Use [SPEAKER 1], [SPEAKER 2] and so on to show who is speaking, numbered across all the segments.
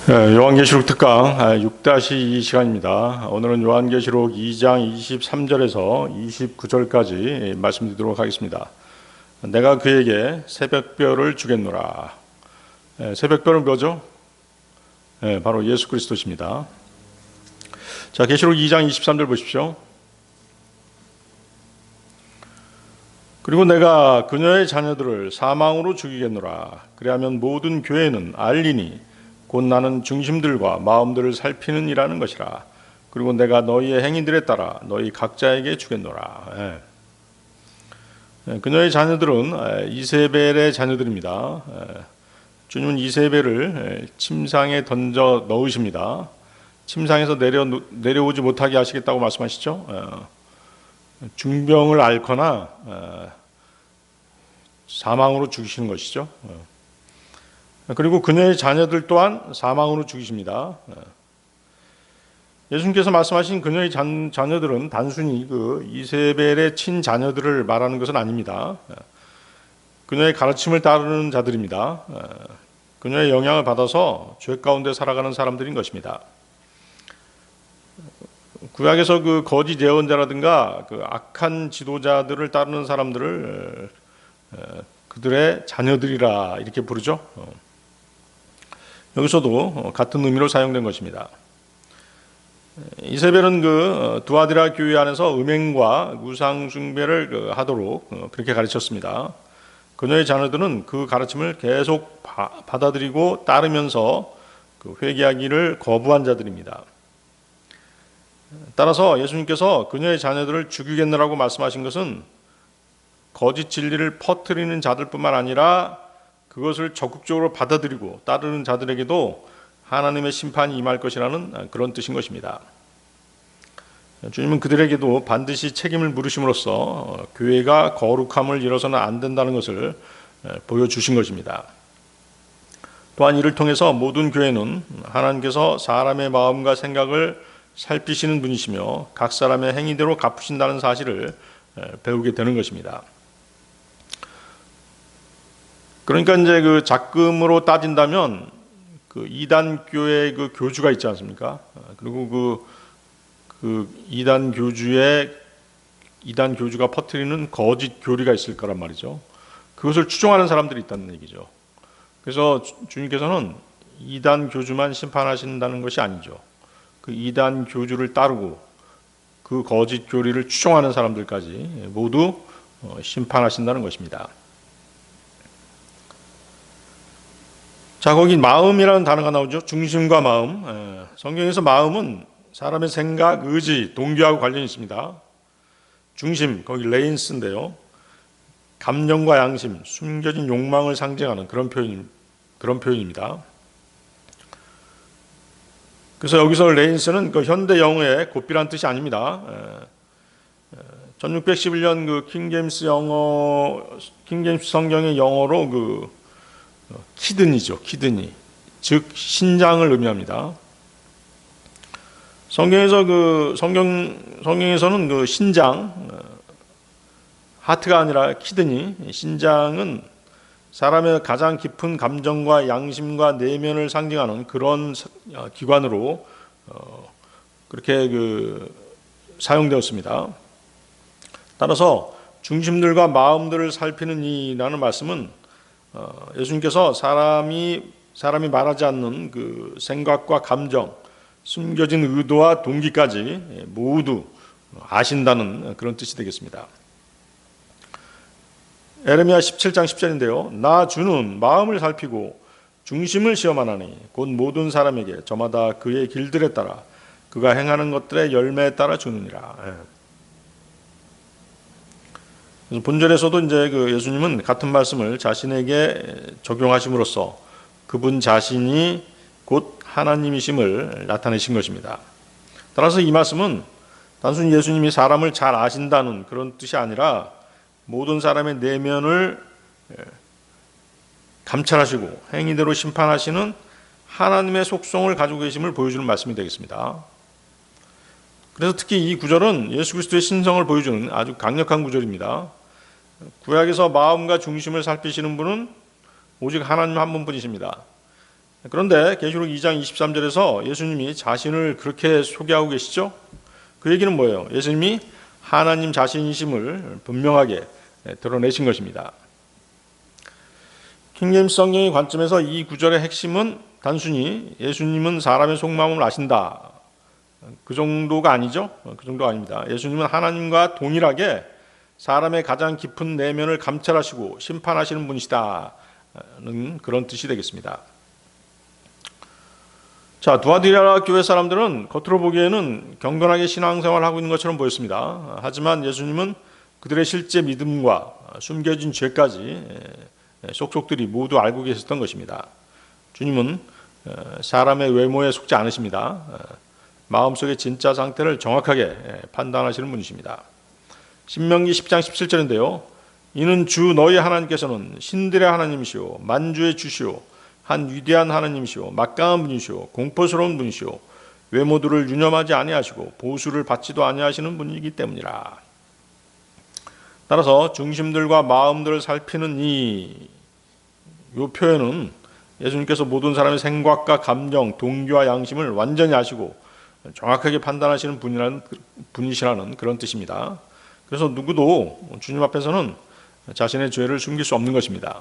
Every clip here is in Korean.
[SPEAKER 1] 요한계시록 특강 6-2 시간입니다. 오늘은 요한계시록 2장 23절에서 29절까지 말씀드리도록 하겠습니다. 내가 그에게 새벽별을 주겠노라. 새벽별은 뭐죠? 바로 예수 그리스도십니다. 자, 계시록 2장 23절 보십시오. 그리고 내가 그녀의 자녀들을 사망으로 죽이겠노라. 그리하면 모든 교회는 알리니 곧 나는 중심들과 마음들을 살피는 이라는 것이라. 그리고 내가 너희의 행위들에 따라 너희 각자에게 주겠노라. 그녀의 자녀들은 이세벨의 자녀들입니다. 주님은 이세벨을 침상에 던져 넣으십니다. 침상에서 내려오지 못하게 하시겠다고 말씀하시죠. 중병을 앓거나 사망으로 죽이시는 것이죠. 그리고 그녀의 자녀들 또한 사망으로 죽이십니다. 예수님께서 말씀하신 그녀의 자녀들은 단순히 그 이세벨의 친자녀들을 말하는 것은 아닙니다. 그녀의 가르침을 따르는 자들입니다. 그녀의 영향을 받아서 죄 가운데 살아가는 사람들인 것입니다. 구약에서 그 거짓 예언자라든가 그 악한 지도자들을 따르는 사람들을 그들의 자녀들이라 이렇게 부르죠. 여기서도 같은 의미로 사용된 것입니다. 이세벨은 그 두아디라 교회 안에서 음행과 우상 숭배를 하도록 그렇게 가르쳤습니다. 그녀의 자녀들은 그 가르침을 계속 받아들이고 따르면서 그 회개하기를 거부한 자들입니다. 따라서 예수님께서 그녀의 자녀들을 죽이겠느라고 말씀하신 것은 거짓 진리를 퍼뜨리는 자들뿐만 아니라 그것을 적극적으로 받아들이고 따르는 자들에게도 하나님의 심판이 임할 것이라는 그런 뜻인 것입니다. 주님은 그들에게도 반드시 책임을 물으심으로써 교회가 거룩함을 잃어서는 안 된다는 것을 보여주신 것입니다. 또한 이를 통해서 모든 교회는 하나님께서 사람의 마음과 생각을 살피시는 분이시며 각 사람의 행위대로 갚으신다는 사실을 배우게 되는 것입니다. 그러니까 이제 그 작금으로 따진다면 그 이단 교회 그 교주가 있지 않습니까? 그리고 그 이단 교주가 퍼뜨리는 거짓 교리가 있을 거란 말이죠. 그것을 추종하는 사람들이 있다는 얘기죠. 그래서 주님께서는 이단 교주만 심판하신다는 것이 아니죠. 그 이단 교주를 따르고 그 거짓 교리를 추종하는 사람들까지 모두 심판하신다는 것입니다. 자, 거기 마음이라는 단어가 나오죠. 중심과 마음. 성경에서 마음은 사람의 생각, 의지, 동기하고 관련이 있습니다. 중심, 거기 레인스인데요. 감정과 양심, 숨겨진 욕망을 상징하는 그런 표현입니다. 그래서 여기서 레인스는 그 현대 영어의 고삐란 뜻이 아닙니다. 1611년 그 킹제임스 성경의 영어로 그 키드니죠, 키드니. 즉, 신장을 의미합니다. 성경에서는 그 신장, 하트가 아니라 키드니, 신장은 사람의 가장 깊은 감정과 양심과 내면을 상징하는 그런 기관으로 그렇게 사용되었습니다. 따라서 중심들과 마음들을 살피는 이라는 말씀은 예수님께서 사람이 말하지 않는 그 생각과 감정, 숨겨진 의도와 동기까지 모두 아신다는 그런 뜻이 되겠습니다. 에레미야 17장 10절인데요. 나 주는 마음을 살피고 중심을 시험하나니 곧 모든 사람에게 저마다 그의 길들에 따라 그가 행하는 것들의 열매에 따라 주느니라. 그래서 본절에서도 이제 그 예수님은 같은 말씀을 자신에게 적용하심으로써 그분 자신이 곧 하나님이심을 나타내신 것입니다. 따라서 이 말씀은 단순히 예수님이 사람을 잘 아신다는 그런 뜻이 아니라 모든 사람의 내면을 감찰하시고 행위대로 심판하시는 하나님의 속성을 가지고 계심을 보여주는 말씀이 되겠습니다. 그래서 특히 이 구절은 예수 그리스도의 신성을 보여주는 아주 강력한 구절입니다. 구약에서 마음과 중심을 살피시는 분은 오직 하나님 한 분뿐이십니다. 그런데 계시록 2장 23절에서 예수님이 자신을 그렇게 소개하고 계시죠? 그 얘기는 뭐예요? 예수님이 하나님 자신이심을 분명하게 드러내신 것입니다. 킹제임스 성경의 관점에서 이 구절의 핵심은 단순히 예수님은 사람의 속마음을 아신다, 그 정도가 아니죠. 그 정도가 아닙니다. 예수님은 하나님과 동일하게 사람의 가장 깊은 내면을 감찰하시고 심판하시는 분이시다는 그런 뜻이 되겠습니다. 자, 두아디라 교회 사람들은 겉으로 보기에는 경건하게 신앙생활을 하고 있는 것처럼 보였습니다. 하지만 예수님은 그들의 실제 믿음과 숨겨진 죄까지 속속들이 모두 알고 계셨던 것입니다. 주님은 사람의 외모에 속지 않으십니다. 마음속의 진짜 상태를 정확하게 판단하시는 분이십니다. 신명기 10장 17절인데요. 이는 주 너희 하나님께서는 신들의 하나님이시오 만주의 주시오 한 위대한 하나님이시오 막강한 분이시오 공포스러운 분이시오 외모들을 유념하지 아니하시고 보수를 받지도 아니하시는 분이기 때문이라. 따라서 중심들과 마음들을 살피는 이 표현은 예수님께서 모든 사람의 생각과 감정, 동기와 양심을 완전히 아시고 정확하게 판단하시는 분이시라는 그런 뜻입니다. 그래서 누구도 주님 앞에서는 자신의 죄를 숨길 수 없는 것입니다.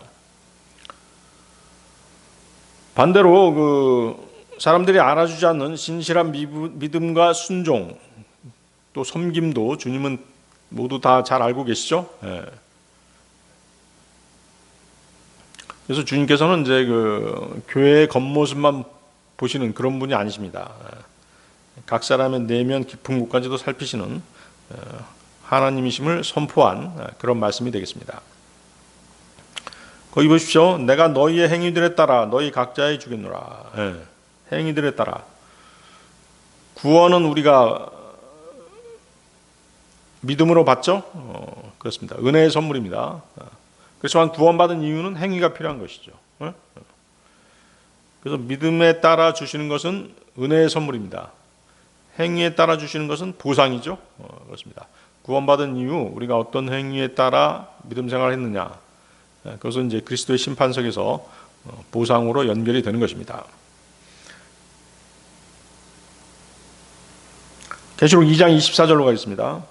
[SPEAKER 1] 반대로 사람들이 알아주지 않는 신실한 믿음과 순종, 또 섬김도 주님은 모두 다 잘 알고 계시죠? 그래서 주님께서는 이제 교회의 겉모습만 보시는 그런 분이 아니십니다. 각 사람의 내면 깊은 곳까지도 살피시는 하나님이심을 선포한 그런 말씀이 되겠습니다. 거기 보십시오. 내가 너희의 행위들에 따라 너희 각자에 주겠노라. 행위들에 따라. 구원은 우리가 믿음으로 받죠? 그렇습니다. 은혜의 선물입니다. 그렇지만 구원받은 이유는 행위가 필요한 것이죠. 그래서 믿음에 따라 주시는 것은 은혜의 선물입니다. 행위에 따라 주시는 것은 보상이죠. 그렇습니다. 구원받은 이유 우리가 어떤 행위에 따라 믿음 생활을 했느냐, 그것은 이제 그리스도의 심판석에서 보상으로 연결이 되는 것입니다. 계시록 2장 24절로 가겠습니다.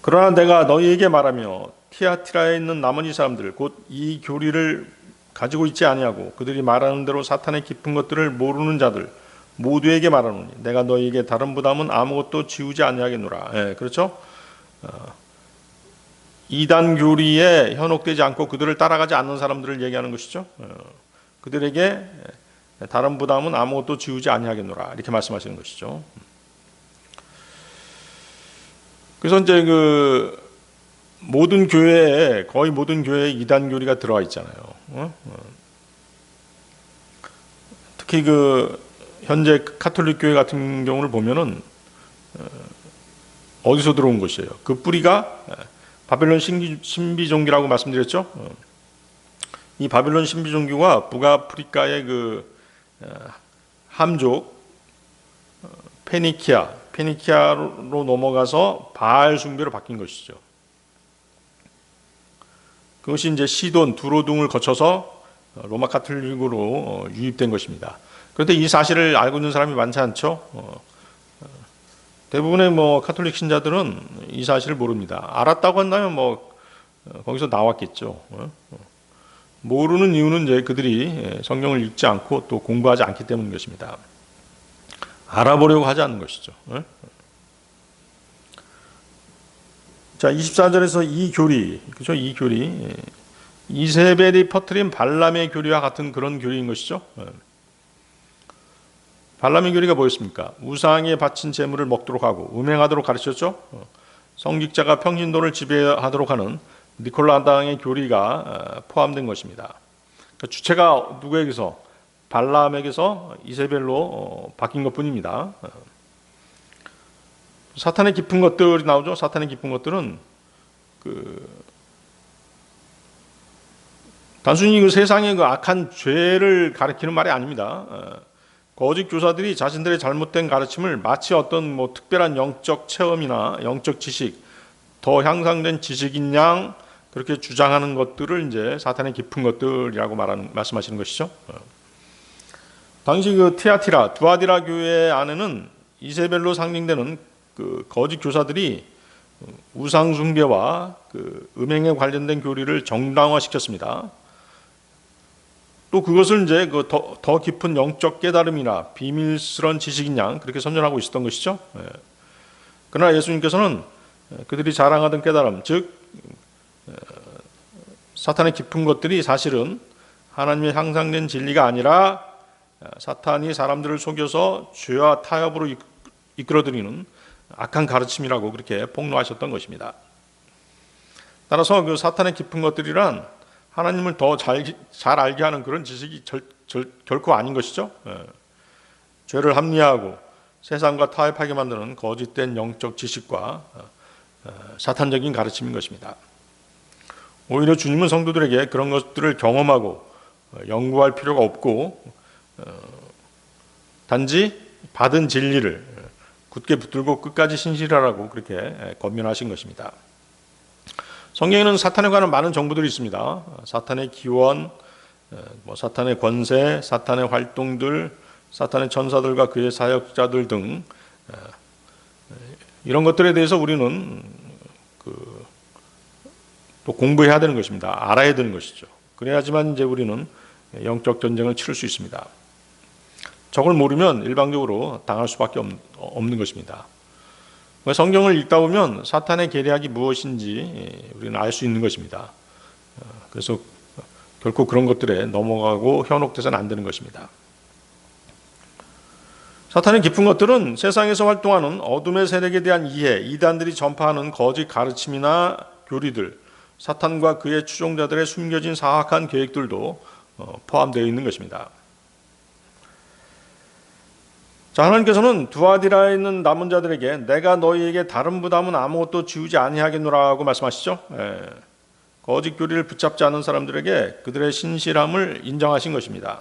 [SPEAKER 1] 그러나 내가 너희에게 말하며 티아티라에 있는 나머지 사람들 곧 이 교리를 가지고 있지 아니하고 그들이 말하는 대로 사탄의 깊은 것들을 모르는 자들 모두에게 말하노니 내가 너희에게 다른 부담은 아무것도 지우지 아니하겠노라. 그렇죠? 이단 교리에 현혹되지 않고 그들을 따라가지 않는 사람들을 얘기하는 것이죠. 그들에게 다른 부담은 아무것도 지우지 아니하겠노라 이렇게 말씀하시는 것이죠. 그래서 이제 모든 교회에 거의 모든 교회에 이단 교리가 들어와 있잖아요. 특히 현재 카톨릭 교회 같은 경우를 보면은 어디서 들어온 것이에요? 그 뿌리가 바벨론 신비 종교라고 말씀드렸죠. 이 바벨론 신비 종교가 북아프리카의 함족 페니키아로 넘어가서 바알 숭배로 바뀐 것이죠. 그것이 이제 시돈, 두로 등을 거쳐서 로마 카톨릭으로 유입된 것입니다. 그런데 이 사실을 알고 있는 사람이 많지 않죠. 대부분의 카톨릭 신자들은 이 사실을 모릅니다. 알았다고 한다면 거기서 나왔겠죠. 모르는 이유는 이제 그들이 성경을 읽지 않고 또 공부하지 않기 때문인 것입니다. 알아보려고 하지 않는 것이죠. 자, 24절에서 이 교리, 그렇죠? 이 교리, 이세벨이 퍼뜨린 발람의 교리와 같은 그런 교리인 것이죠. 발람의 교리가 뭐였습니까? 우상에 바친 제물을 먹도록 하고 음행하도록 가르쳤죠. 성직자가 평신도를 지배하도록 하는 니콜라당의 교리가 포함된 것입니다. 그러니까 주체가 누구에게서? 발람에게서 이세벨로 바뀐 것뿐입니다. 사탄의 깊은 것들이 나오죠. 사탄의 깊은 것들은 단순히 세상의 악한 죄를 가리키는 말이 아닙니다. 거짓 교사들이 자신들의 잘못된 가르침을 마치 어떤 특별한 영적 체험이나 영적 지식, 더 향상된 지식인 양 그렇게 주장하는 것들을 이제 사탄의 깊은 것들이라고 말씀하시는 것이죠. 당시 그 티아티라, 두아디라 교회 안에는 이세벨로 상징되는 그 거짓 교사들이 우상 숭배와 그 음행에 관련된 교리를 정당화시켰습니다. 또 그것을 이제 그 더 깊은 영적 깨달음이나 비밀스러운 지식인 양 그렇게 선전하고 있었던 것이죠. 그러나 예수님께서는 그들이 자랑하던 깨달음, 즉 사탄의 깊은 것들이 사실은 하나님의 향상된 진리가 아니라 사탄이 사람들을 속여서 죄와 타협으로 이끌어들이는 악한 가르침이라고 그렇게 폭로하셨던 것입니다. 따라서 그 사탄의 깊은 것들이란 하나님을 더 잘 알게 하는 그런 지식이 결코 아닌 것이죠. 죄를 합리화하고 세상과 타협하게 만드는 거짓된 영적 지식과 사탄적인 가르침인 것입니다. 오히려 주님은 성도들에게 그런 것들을 경험하고 연구할 필요가 없고 단지 받은 진리를 굳게 붙들고 끝까지 신실하라고 그렇게 권면하신 것입니다. 성경에는 사탄에 관한 많은 정보들이 있습니다. 사탄의 기원, 사탄의 권세, 사탄의 활동들, 사탄의 천사들과 그의 사역자들 등 이런 것들에 대해서 우리는 또 공부해야 되는 것입니다. 알아야 되는 것이죠. 그래야지만 이제 우리는 영적 전쟁을 치를 수 있습니다. 저걸 모르면 일방적으로 당할 수밖에 없는 것입니다. 성경을 읽다 보면 사탄의 계략이 무엇인지 우리는 알 수 있는 것입니다. 그래서 결코 그런 것들에 넘어가고 현혹돼서는 안 되는 것입니다. 사탄의 깊은 것들은 세상에서 활동하는 어둠의 세력에 대한 이해, 이단들이 전파하는 거짓 가르침이나 교리들, 사탄과 그의 추종자들의 숨겨진 사악한 계획들도 포함되어 있는 것입니다. 자, 하나님께서는 두아디라에 있는 남은 자들에게 내가 너희에게 다른 부담은 아무것도 지우지 아니하겠노라고 말씀하시죠. 거짓 교리를 붙잡지 않은 사람들에게 그들의 신실함을 인정하신 것입니다.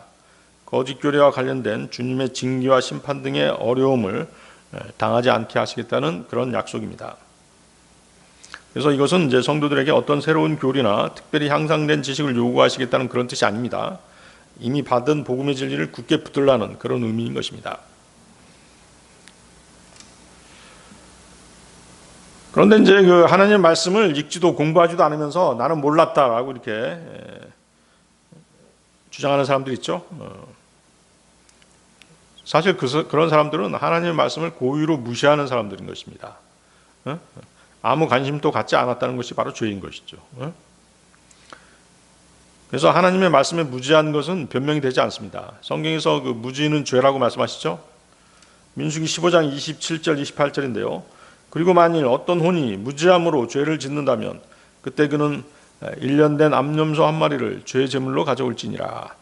[SPEAKER 1] 거짓 교리와 관련된 주님의 징계와 심판 등의 어려움을 당하지 않게 하시겠다는 그런 약속입니다. 그래서 이것은 이제 성도들에게 어떤 새로운 교리나 특별히 향상된 지식을 요구하시겠다는 그런 뜻이 아닙니다. 이미 받은 복음의 진리를 굳게 붙들라는 그런 의미인 것입니다. 그런데 이제 그 하나님의 말씀을 읽지도 공부하지도 않으면서 나는 몰랐다라고 이렇게 주장하는 사람들 있죠. 사실 그런 사람들은 하나님의 말씀을 고의로 무시하는 사람들인 것입니다. 아무 관심도 갖지 않았다는 것이 바로 죄인 것이죠. 그래서 하나님의 말씀에 무지한 것은 변명이 되지 않습니다. 성경에서 그 무지는 죄라고 말씀하시죠. 민수기 15장 27절 28절인데요. 그리고 만일 어떤 혼이 무지함으로 죄를 짓는다면 그때 그는 1년 된 암염소 한 마리를 죄 제물로 가져올지니라.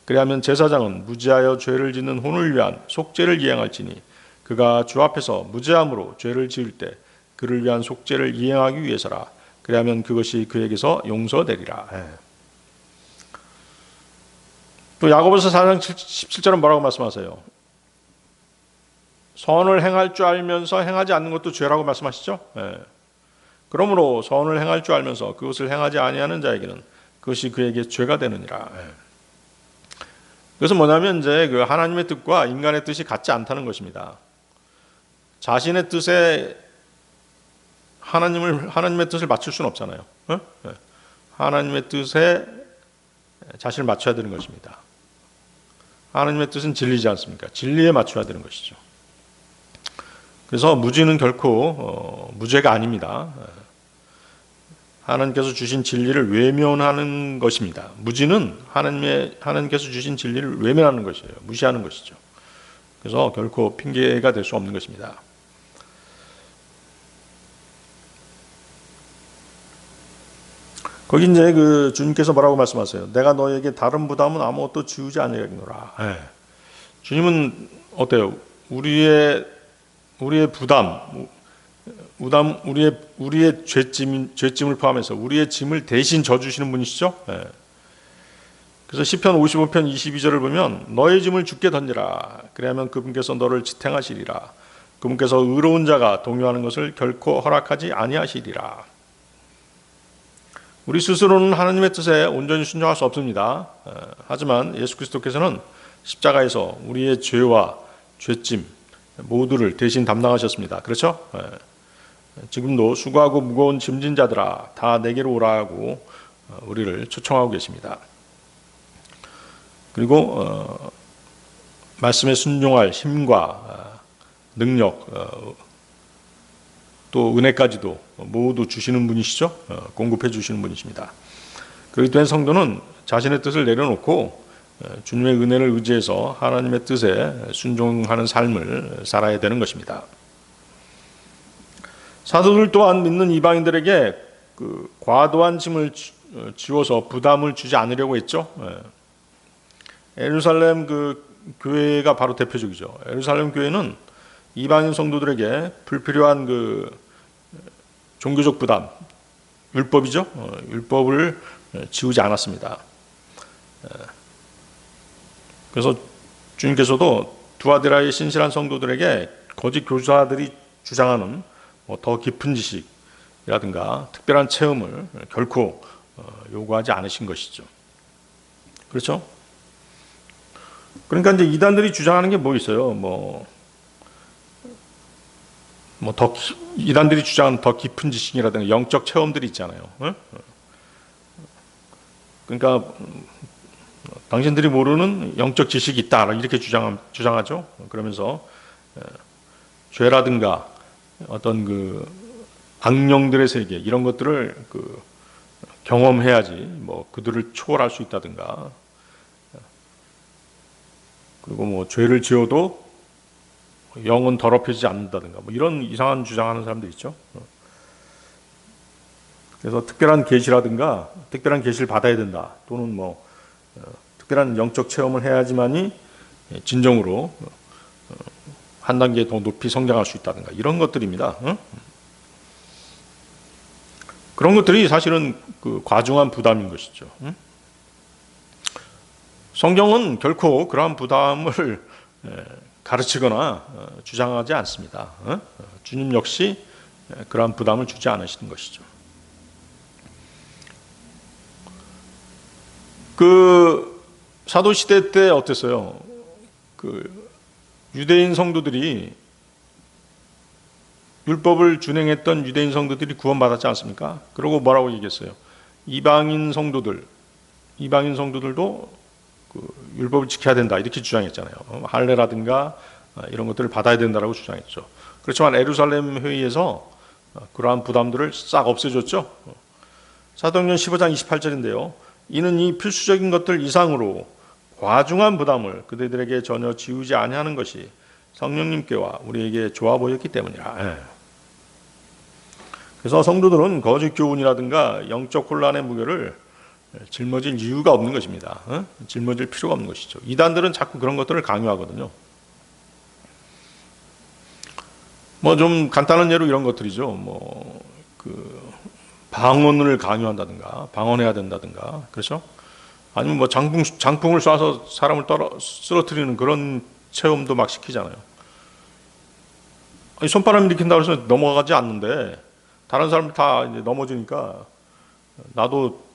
[SPEAKER 1] 그리하면 제사장은 무지하여 죄를 짓는 혼을 위한 속죄를 이행할지니 그가 주 앞에서 무지함으로 죄를 지을 때 그를 위한 속죄를 이행하기 위해서라. 그리하면 그것이 그에게서 용서되리라. 또 야고보서 4장 17절은 뭐라고 말씀하세요? 선을 행할 줄 알면서 행하지 않는 것도 죄라고 말씀하시죠. 그러므로 선을 행할 줄 알면서 그것을 행하지 아니하는 자에게는 그것이 그에게 죄가 되느니라. 그래서 뭐냐면 이제 그 하나님의 뜻과 인간의 뜻이 같지 않다는 것입니다. 자신의 뜻에 하나님의 뜻을 맞출 수는 없잖아요. 하나님의 뜻에 자신을 맞춰야 되는 것입니다. 하나님의 뜻은 진리지 않습니까? 진리에 맞춰야 되는 것이죠. 그래서 무지는 결코 무죄가 아닙니다. 하나님께서 주신 진리를 외면하는 것입니다. 무지는 하나님께서 주신 진리를 외면하는 것이에요. 무시하는 것이죠. 그래서 결코 핑계가 될 수 없는 것입니다. 거기 이제 그 주님께서 뭐라고 말씀하세요? 내가 너에게 다른 부담은 아무것도 지우지 아니하겠노라. 주님은 어때요? 우리의 부담, 우리의 죄짐을 포함해서 우리의 짐을 대신 져주시는 분이시죠. 그래서 시편 55편 22절을 보면 너의 짐을 주께 던지라. 그래야면 그분께서 너를 지탱하시리라. 그분께서 의로운 자가 동요하는 것을 결코 허락하지 아니하시리라. 우리 스스로는 하나님의 뜻에 온전히 순종할 수 없습니다. 하지만 예수 그리스도께서는 십자가에서 우리의 죄와 죄짐 모두를 대신 담당하셨습니다. 그렇죠? 지금도 수고하고 무거운 짐진 자들아 다 내게로 오라고 우리를 초청하고 계십니다. 그리고 말씀에 순종할 힘과 능력 또 은혜까지도 모두 주시는 분이시죠. 공급해 주시는 분이십니다. 그렇기 때문에 성도는 자신의 뜻을 내려놓고 주님의 은혜를 의지해서 하나님의 뜻에 순종하는 삶을 살아야 되는 것입니다. 사도들 또한 믿는 이방인들에게 그 과도한 짐을 지워서 부담을 주지 않으려고 했죠. 예루살렘 그 교회가 바로 대표적이죠. 예루살렘 교회는 이방인 성도들에게 불필요한 그 종교적 부담, 율법이죠. 율법을 지우지 않았습니다. 그래서 주님께서도 두아디라의 신실한 성도들에게 거짓 교사들이 주장하는 더 깊은 지식이라든가 특별한 체험을 결코 요구하지 않으신 것이죠. 그렇죠? 그러니까 이제 이단들이 주장하는 게 뭐 있어요? 이단들이 주장하는 더 깊은 지식이라든가 영적 체험들이 있잖아요. 그러니까 당신들이 모르는 영적 지식이 있다 이렇게 주장하죠. 그러면서 죄라든가 어떤 그 악령들의 세계 이런 것들을 그 경험해야지 뭐 그들을 초월할 수 있다든가, 그리고 뭐 죄를 지어도 영은 더럽혀지지 않는다든가 뭐 이런 이상한 주장하는 사람들 있죠. 그래서 특별한 계시라든가 특별한 계시를 받아야 된다, 또는 뭐 특별한 영적 체험을 해야지만이 진정으로 한 단계 더 높이 성장할 수 있다든가 이런 것들입니다. 그런 것들이 사실은 그 과중한 부담인 것이죠. 성경은 결코 그러한 부담을 가르치거나 주장하지 않습니다. 주님 역시 그러한 부담을 주지 않으시는 것이죠. 그 사도 시대 때 어땠어요? 그 유대인 성도들이, 율법을 준행했던 유대인 성도들이 구원받았지 않습니까? 그리고 뭐라고 얘기했어요? 이방인 성도들도 그 율법을 지켜야 된다 이렇게 주장했잖아요. 할례라든가 이런 것들을 받아야 된다라고 주장했죠. 그렇지만 예루살렘 회의에서 그러한 부담들을 싹 없애줬죠. 사도행전 15장 28절인데요. 이는 이 필수적인 것들 이상으로 과중한 부담을 그들에게 전혀 지우지 아니하는 것이 성령님께와 우리에게 좋아 보였기 때문이라. 그래서 성도들은 거짓 교훈이라든가 영적 혼란의 무게를 짊어질 이유가 없는 것입니다. 짊어질 필요가 없는 것이죠. 이단들은 자꾸 그런 것들을 강요하거든요. 뭐 좀 간단한 예로 이런 것들이죠. 그 방언을 강요한다든가, 방언해야 된다든가, 그렇죠? 아니면 뭐 장풍을 쏴서 사람을 쓰러뜨리는 그런 체험도 막 시키잖아요. 아니, 손바람이 일으킨다고 해서 넘어가지 않는데 다른 사람들 다 이제 넘어지니까 나도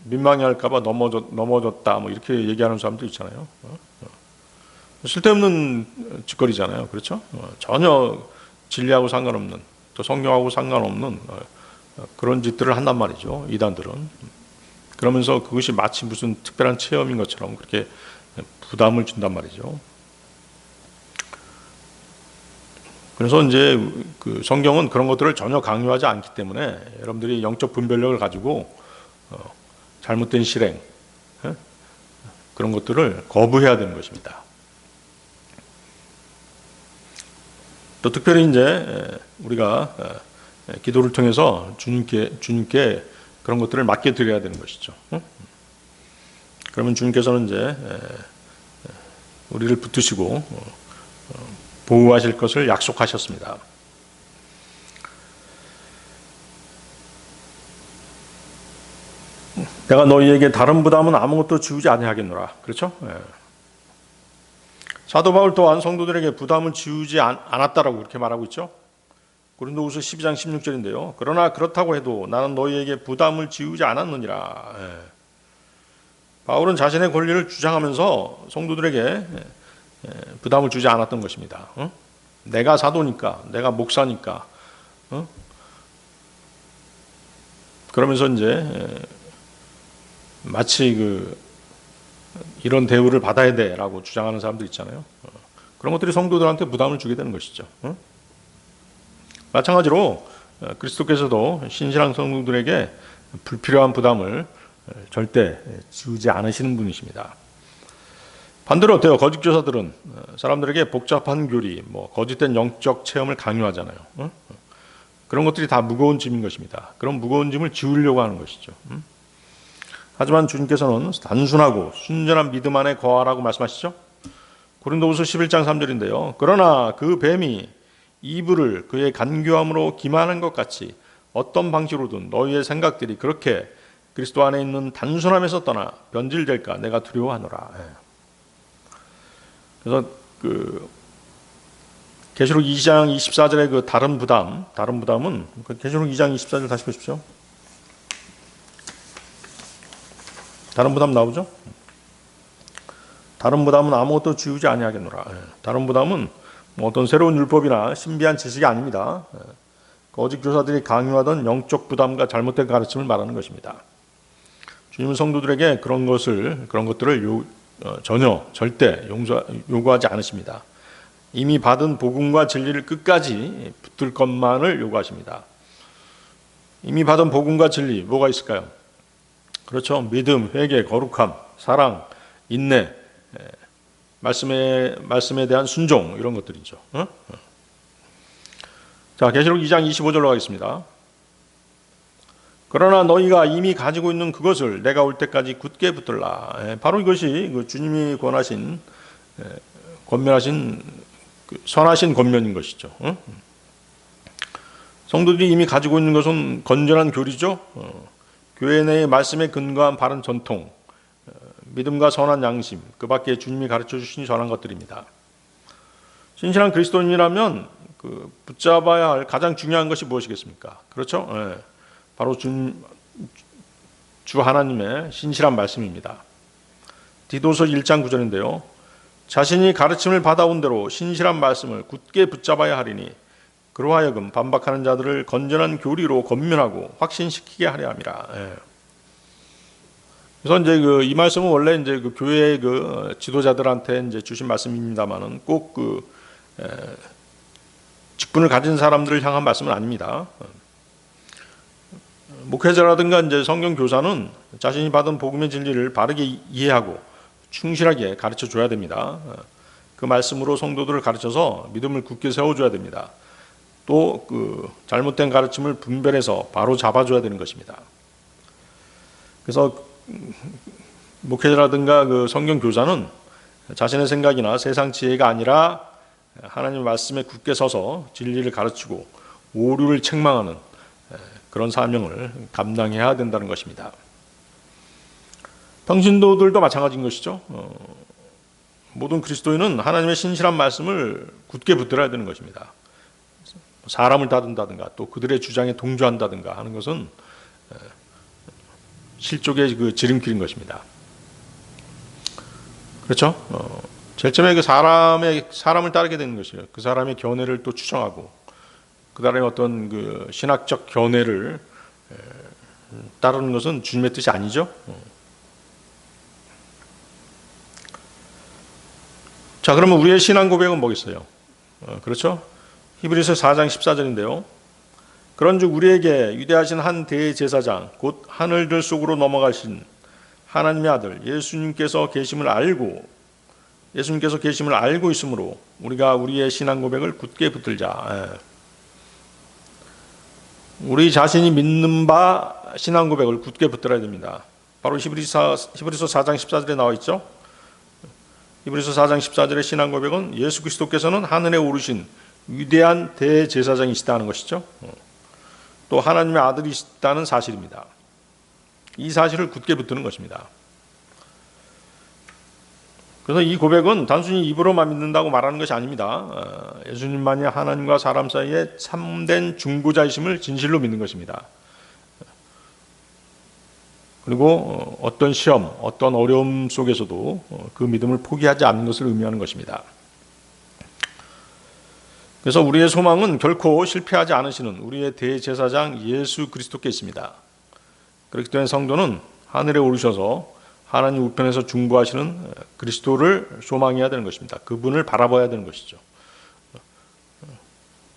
[SPEAKER 1] 민망해 할까봐 넘어졌다 뭐 이렇게 얘기하는 사람도 있잖아요. 쓸데없는 짓거리잖아요. 그렇죠? 전혀 진리하고 상관없는, 또 성경하고 상관없는 그런 짓들을 한단 말이죠. 이단들은. 그러면서 그것이 마치 무슨 특별한 체험인 것처럼 그렇게 부담을 준단 말이죠. 그래서 이제 그 성경은 그런 것들을 전혀 강요하지 않기 때문에 여러분들이 영적 분별력을 가지고 잘못된 실행, 그런 것들을 거부해야 되는 것입니다. 또 특별히 이제 우리가 기도를 통해서 주님께 그런 것들을 맡겨드려야 되는 것이죠. 그러면 주님께서는 이제 우리를 붙드시고 보호하실 것을 약속하셨습니다. 내가 너희에게 다른 부담은 아무것도 지우지 아니하겠노라. 그렇죠? 사도 바울 또한 성도들에게 부담을 지우지 않았다라고 그렇게 말하고 있죠. 고린도후서 12장 16절인데요. 그러나 그렇다고 해도 나는 너희에게 부담을 지우지 않았느니라. 바울은 자신의 권리를 주장하면서 성도들에게 부담을 주지 않았던 것입니다. 내가 사도니까, 내가 목사니까, 그러면서 이제 마치 이런 대우를 받아야 돼라고 주장하는 사람들 있잖아요. 그런 것들이 성도들한테 부담을 주게 되는 것이죠. 마찬가지로 그리스도께서도 신실한 성도들에게 불필요한 부담을 절대 지우지 않으시는 분이십니다. 반대로 어때요? 거짓 교사들은 사람들에게 복잡한 교리, 거짓된 영적 체험을 강요하잖아요. 그런 것들이 다 무거운 짐인 것입니다. 그런 무거운 짐을 지우려고 하는 것이죠. 하지만 주님께서는 단순하고 순전한 믿음 안에 거하라고 말씀하시죠. 고린도후서 11장 3절인데요. 그러나 그 뱀이 이브를 그의 간교함으로 기만한 것 같이 어떤 방식으로든 너희의 생각들이 그렇게 그리스도 안에 있는 단순함에서 떠나 변질될까 내가 두려워하노라. 그래서 계시록 2장 24절의 다른 부담은 계시록 2장 24절 다시 보십시오. 다른 부담 나오죠? 다른 부담은 아무것도 지우지 아니하겠노라. 다른 부담은 어떤 새로운 율법이나 신비한 지식이 아닙니다. 거짓 교사들이 강요하던 영적 부담과 잘못된 가르침을 말하는 것입니다. 주님은 성도들에게 그런 것들을 전혀 절대 요구하지 않으십니다. 이미 받은 복음과 진리를 끝까지 붙들 것만을 요구하십니다. 이미 받은 복음과 진리 뭐가 있을까요? 그렇죠. 믿음, 회개, 거룩함, 사랑, 인내, 말씀에 대한 순종 이런 것들이죠. 자, 계시록 2장 25절로 가겠습니다. 그러나 너희가 이미 가지고 있는 그것을 내가 올 때까지 굳게 붙들라. 바로 이것이 주님이 권면하신 선하신 권면인 것이죠. 성도들이 이미 가지고 있는 것은 건전한 교리죠. 교회 내의 말씀에 근거한 바른 전통, 믿음과 선한 양심, 그 밖에 주님이 가르쳐 주신 전한 것들입니다. 신실한 그리스도인이라면 붙잡아야 할 가장 중요한 것이 무엇이겠습니까? 그렇죠? 바로 주 하나님의 신실한 말씀입니다. 디도서 1장 9절인데요. 자신이 가르침을 받아온 대로 신실한 말씀을 굳게 붙잡아야 하리니 그로 하여금 반박하는 자들을 건전한 교리로 권면하고 확신시키게 하려 함이라. 그래서 이제 이 말씀은 원래 이제 교회의 지도자들한테 이제 주신 말씀입니다만은 꼭 직분을 가진 사람들을 향한 말씀은 아닙니다. 목회자라든가 이제 성경 교사는 자신이 받은 복음의 진리를 바르게 이해하고 충실하게 가르쳐 줘야 됩니다. 그 말씀으로 성도들을 가르쳐서 믿음을 굳게 세워줘야 됩니다. 또 잘못된 가르침을 분별해서 바로 잡아줘야 되는 것입니다. 그래서 목회자라든가 성경 교사는 자신의 생각이나 세상 지혜가 아니라 하나님의 말씀에 굳게 서서 진리를 가르치고 오류를 책망하는 그런 사명을 감당해야 된다는 것입니다. 평신도들도 마찬가지인 것이죠. 모든 그리스도인은 하나님의 신실한 말씀을 굳게 붙들어야 되는 것입니다. 사람을 따른다든가 또 그들의 주장에 동조한다든가 하는 것은 실족의 지름길인 것입니다. 그렇죠? 제일 처음에 사람을 따르게 되는 것이에요. 그 사람의 견해를 또 추정하고 그 사람의 어떤 신학적 견해를 따르는 것은 주님의 뜻이 아니죠. 자, 그러면 우리의 신앙 고백은 뭐겠어요? 그렇죠? 히브리서 4장 14절인데요. 그런즉 우리에게 위대하신 한 대제사장 곧 하늘들 속으로 넘어가신 하나님의 아들 예수님께서 계심을 알고 있으므로 우리가 우리의 신앙 고백을 굳게 붙들자. 우리 자신이 믿는 바 신앙 고백을 굳게 붙들어야 됩니다. 바로 히브리서 4장 14절에 나와 있죠. 히브리서 4장 14절의 신앙 고백은 예수 그리스도께서는 하늘에 오르신 위대한 대제사장이시다는 것이죠. 또 하나님의 아들이시다는 사실입니다. 이 사실을 굳게 붙드는 것입니다. 그래서 이 고백은 단순히 입으로만 믿는다고 말하는 것이 아닙니다. 예수님만이 하나님과 사람 사이에 참된 중보자이심을 진실로 믿는 것입니다. 그리고 어떤 시험, 어떤 어려움 속에서도 그 믿음을 포기하지 않는 것을 의미하는 것입니다. 그래서 우리의 소망은 결코 실패하지 않으시는 우리의 대제사장 예수 그리스도께 있습니다. 그렇기 때문에 성도는 하늘에 오르셔서 하나님 우편에서 중보하시는 그리스도를 소망해야 되는 것입니다. 그분을 바라봐야 되는 것이죠.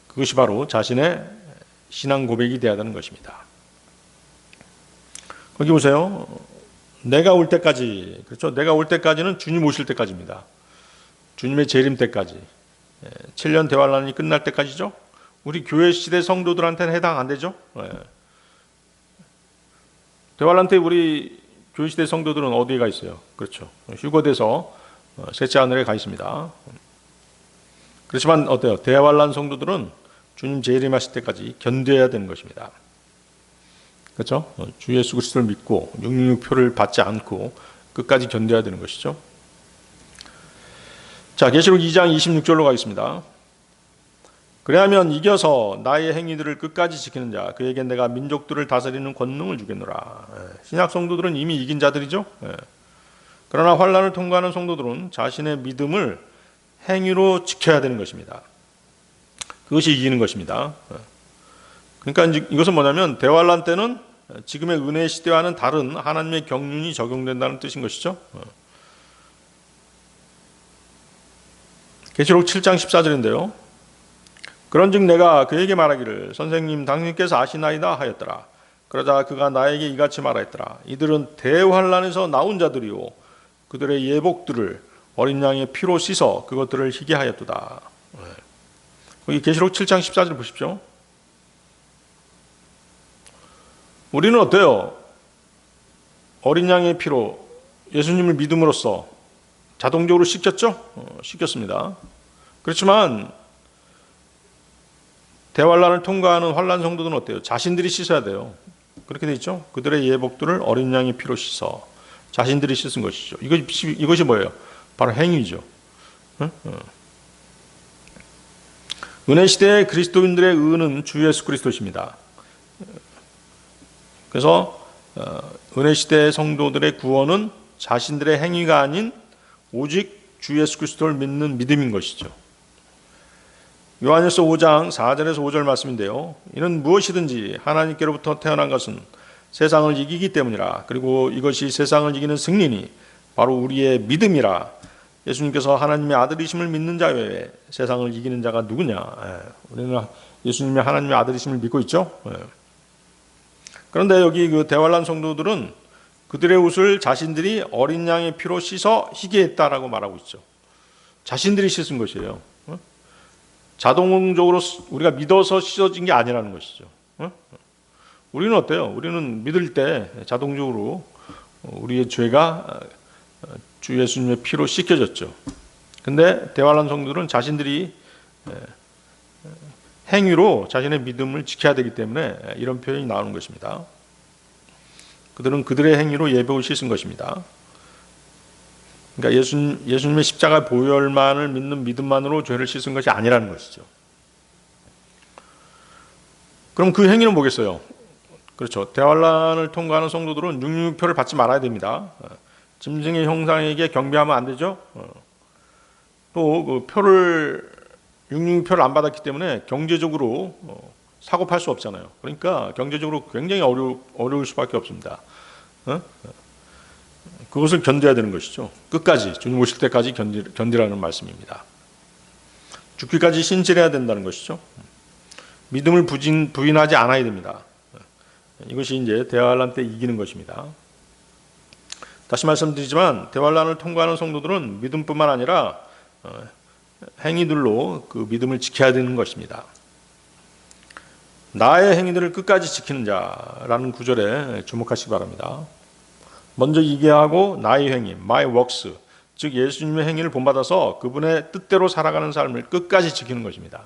[SPEAKER 1] 그것이 바로 자신의 신앙 고백이 되어야 되는 것입니다. 거기 보세요. 내가 올 때까지, 그렇죠? 내가 올 때까지는 주님 오실 때까지입니다. 주님의 재림 때까지. 7년 대환란이 끝날 때까지죠. 우리 교회 시대 성도들한테는 해당 안 되죠. 대환란 때 우리 교회 시대 성도들은 어디에 가 있어요? 그렇죠. 휴거돼서 셋째 하늘에 가 있습니다. 그렇지만 어때요? 대환란 성도들은 주님 재림하실 때까지 견뎌야 되는 것입니다. 그렇죠? 주 예수 그리스도를 믿고 666표를 받지 않고 끝까지 견뎌야 되는 것이죠. 자, 계시록 2장 26절로 가겠습니다. 그래야면 이겨서 나의 행위들을 끝까지 지키는 자, 그에게 내가 민족들을 다스리는 권능을 주겠노라. 신약 성도들은 이미 이긴 자들이죠. 그러나 환난을 통과하는 성도들은 자신의 믿음을 행위로 지켜야 되는 것입니다. 그것이 이기는 것입니다. 그러니까 이것은 뭐냐면 대환난 때는 지금의 은혜 시대와는 다른 하나님의 경륜이 적용된다는 뜻인 것이죠. 계시록 7장 14절인데요. 그런즉 내가 그에게 말하기를 선생님 당신께서 아시나이다 하였더라. 그러자 그가 나에게 이같이 말하였더라. 이들은 대환난에서 나온 자들이요 그들의 예복들을 어린 양의 피로 씻어 그것들을 희게 하였도다. 여기 계시록 7장 14절 보십시오. 우리는 어때요? 어린 양의 피로 예수님을 믿음으로써 자동적으로 씻겼죠? 씻겼습니다. 그렇지만 대환란을 통과하는 환란 성도들은 어때요? 자신들이 씻어야 돼요. 그렇게 돼 있죠? 그들의 예복들을 어린 양의 피로 씻어 자신들이 씻은 것이죠. 이것이 뭐예요? 바로 행위죠. 은혜 시대의 그리스도인들의 의는 주 예수 그리스도십니다. 그래서 은혜 시대의 성도들의 구원은 자신들의 행위가 아닌 오직 주 예수 그리스도를 믿는 믿음인 것이죠. 요한일서 5장 4절에서 5절 말씀인데요. 이는 무엇이든지 하나님께로부터 태어난 것은 세상을 이기기 때문이라. 그리고 이것이 세상을 이기는 승리니 바로 우리의 믿음이라. 예수님께서 하나님의 아들이심을 믿는 자 외에 세상을 이기는 자가 누구냐. 우리는 예수님이 하나님의 아들이심을 믿고 있죠. 그런데 여기 그 대환란 성도들은 그들의 옷을 자신들이 어린 양의 피로 씻어 희게 했다라고 말하고 있죠. 자신들이 씻은 것이에요. 자동적으로 우리가 믿어서 씻어진 게 아니라는 것이죠. 우리는 어때요? 우리는 믿을 때 자동적으로 우리의 죄가 주 예수님의 피로 씻겨졌죠. 근데 대환란 성도들은 자신들이 행위로 자신의 믿음을 지켜야 되기 때문에 이런 표현이 나오는 것입니다. 그들은 그들의 행위로 예배를 씻은 것입니다. 그러니까 예수님의 십자가 보혈만을 믿는 믿음만으로 죄를 씻은 것이 아니라는 것이죠. 그럼 그 행위는 뭐겠어요? 그렇죠. 대환란을 통과하는 성도들은 666표를 받지 말아야 됩니다. 짐승의 형상에게 경배하면 안 되죠. 또 그 표를 666표를 안 받았기 때문에 경제적으로 사고 팔 수 없잖아요. 그러니까 경제적으로 굉장히 어려울 수밖에 없습니다. 그것을 견뎌야 되는 것이죠. 끝까지 주님 오실 때까지 견디라는 말씀입니다. 죽기까지 신실해야 된다는 것이죠. 믿음을 부인하지 않아야 됩니다. 이것이 이제 대환란 때 이기는 것입니다. 다시 말씀드리지만 대환란을 통과하는 성도들은 믿음뿐만 아니라 행위들로 그 믿음을 지켜야 되는 것입니다. 나의 행위들을 끝까지 지키는 자라는 구절에 주목하시기 바랍니다. 먼저 이게하고 나의 행위, my works, 즉 예수님의 행위를 본받아서 그분의 뜻대로 살아가는 삶을 끝까지 지키는 것입니다.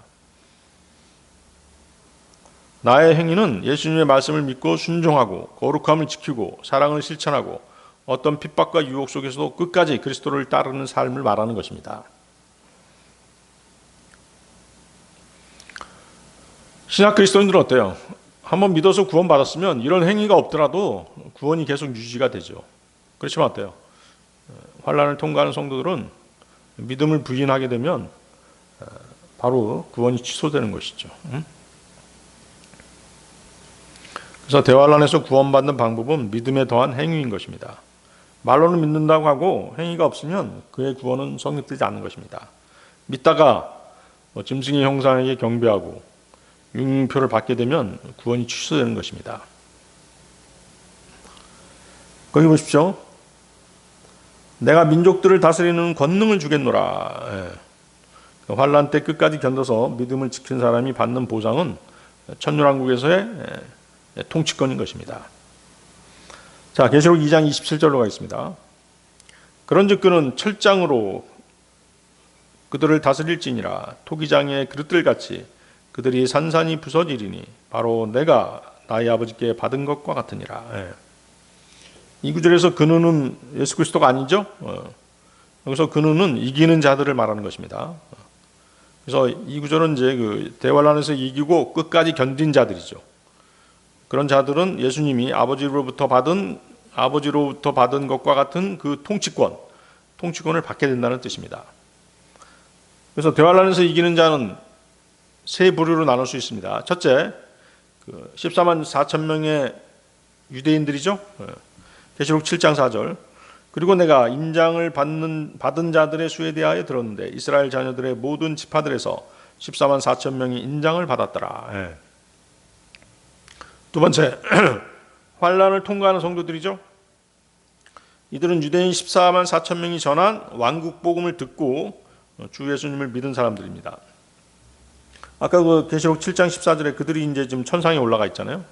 [SPEAKER 1] 나의 행위는 예수님의 말씀을 믿고 순종하고 거룩함을 지키고 사랑을 실천하고 어떤 핍박과 유혹 속에서도 끝까지 그리스도를 따르는 삶을 말하는 것입니다. 신약 그리스도인들은 어때요? 한번 믿어서 구원받았으면 이런 행위가 없더라도 구원이 계속 유지가 되죠. 그렇지만 어때요? 환난을 통과하는 성도들은 믿음을 부인하게 되면 바로 구원이 취소되는 것이죠. 그래서 대환난에서 구원받는 방법은 믿음에 더한 행위인 것입니다. 말로는 믿는다고 하고 행위가 없으면 그의 구원은 성립되지 않는 것입니다. 믿다가 짐승의 형상에게 경배하고 융표를 받게 되면 구원이 취소되는 것입니다. 거기 보십시오. 내가 민족들을 다스리는 권능을 주겠노라. 환난 때 끝까지 견뎌서 믿음을 지킨 사람이 받는 보상은 천년왕국에서의 통치권인 것입니다. 자, 계시록 2장 27절로 가겠습니다. 그런즉 그는 철장으로 그들을 다스릴지니라. 토기장의 그릇들같이 그들이 산산이 부서지리니 바로 내가 나의 아버지께 받은 것과 같으니라. 이 구절에서 근원은 예수 그리스도가 아니죠. 여기서 근원은 이기는 자들을 말하는 것입니다. 그래서 이 구절은 이제 그 대환난에서 이기고 끝까지 견딘 자들이죠. 그런 자들은 예수님이 아버지로부터 받은 것과 같은 그 통치권을 받게 된다는 뜻입니다. 그래서 대환난에서 이기는 자는 세 부류로 나눌 수 있습니다. 첫째, 14만 4천 명의 유대인들이죠. 계시록 7장 4절. 그리고 내가 인장을 받은 자들의 수에 대하여 들었는데 이스라엘 자녀들의 모든 지파들에서 14만 4천 명이 인장을 받았더라. 두 번째, 환난을 통과하는 성도들이죠. 이들은 유대인 14만 4천 명이 전한 왕국 복음을 듣고 주 예수님을 믿은 사람들입니다. 아까 그 계시록 7장 14절에 그들이 이제 지금 천상에 올라가 있잖아요.